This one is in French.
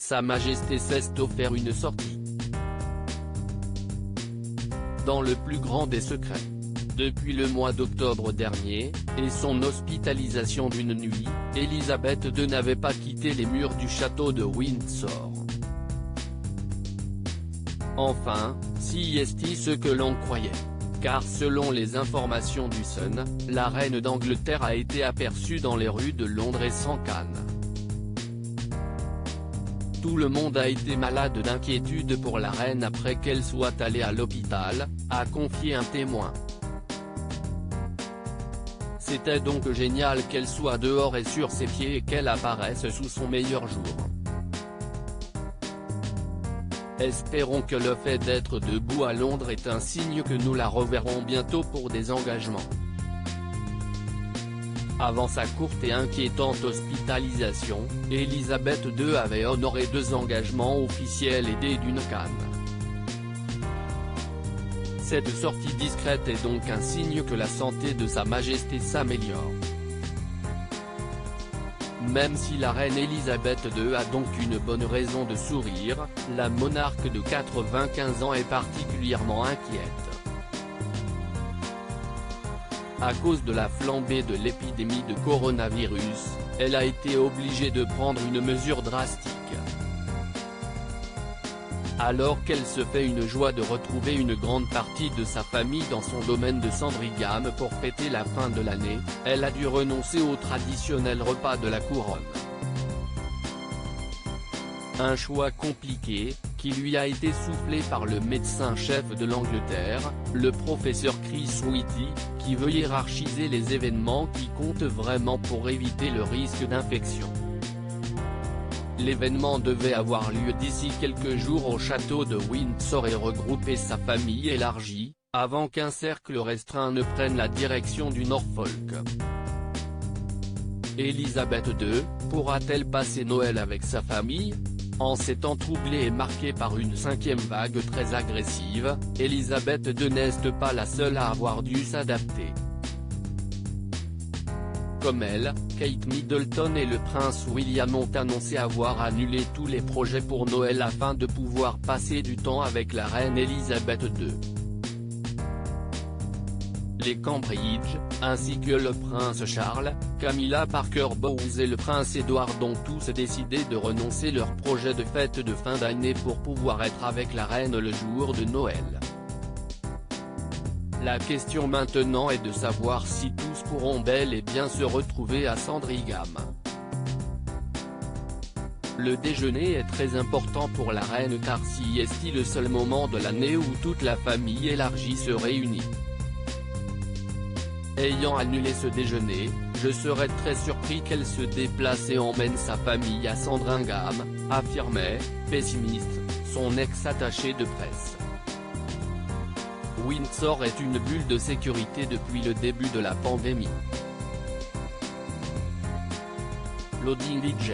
Sa Majesté s'est offert une sortie dans le plus grand des secrets. Depuis le mois d'octobre dernier, et son hospitalisation d'une nuit, Elisabeth II n'avait pas quitté les murs du château de Windsor. Enfin, si est ce que l'on croyait. Car selon les informations du Sun, la reine d'Angleterre a été aperçue dans les rues de Londres et sans canne. Tout le monde a été malade d'inquiétude pour la reine après qu'elle soit allée à l'hôpital, a confié un témoin. C'était donc génial qu'elle soit dehors et sur ses pieds et qu'elle apparaisse sous son meilleur jour. Espérons que le fait d'être debout à Londres est un signe que nous la reverrons bientôt pour des engagements. Avant sa courte et inquiétante hospitalisation, Elisabeth II avait honoré 2 engagements officiels aidés d'une canne. Cette sortie discrète est donc un signe que la santé de Sa Majesté s'améliore. Même si la reine Elisabeth II a donc une bonne raison de sourire, la monarque de 95 ans est particulièrement inquiète. À cause de la flambée de l'épidémie de coronavirus, elle a été obligée de prendre une mesure drastique. Alors qu'elle se fait une joie de retrouver une grande partie de sa famille dans son domaine de Sandringham pour fêter la fin de l'année, elle a dû renoncer au traditionnel repas de la couronne. Un choix compliqué, qui lui a été soufflé par le médecin-chef de l'Angleterre, le professeur Chris Whitty, qui veut hiérarchiser les événements qui comptent vraiment pour éviter le risque d'infection. L'événement devait avoir lieu d'ici quelques jours au château de Windsor et regrouper sa famille élargie, avant qu'un cercle restreint ne prenne la direction du Norfolk. Elisabeth II, pourra-t-elle passer Noël avec sa famille ? En ces temps troublés et marqués par une 5e vague très agressive, Elisabeth II n'est pas la seule à avoir dû s'adapter. Comme elle, Kate Middleton et le prince William ont annoncé avoir annulé tous les projets pour Noël afin de pouvoir passer du temps avec la reine Elisabeth II. Les Cambridge, ainsi que le prince Charles, Camilla Parker Bowles et le prince Edward ont tous décidé de renoncer leur projet de fête de fin d'année pour pouvoir être avec la reine le jour de Noël. La question maintenant est de savoir si tous pourront bel et bien se retrouver à Sandringham. Le déjeuner est très important pour la reine car si est le seul moment de l'année où toute la famille élargie se réunit. Ayant annulé ce déjeuner, je serais très surpris qu'elle se déplace et emmène sa famille à Sandringham, affirmait, pessimiste, son ex-attaché de presse. Windsor est une bulle de sécurité depuis le début de la pandémie. Loading DJ.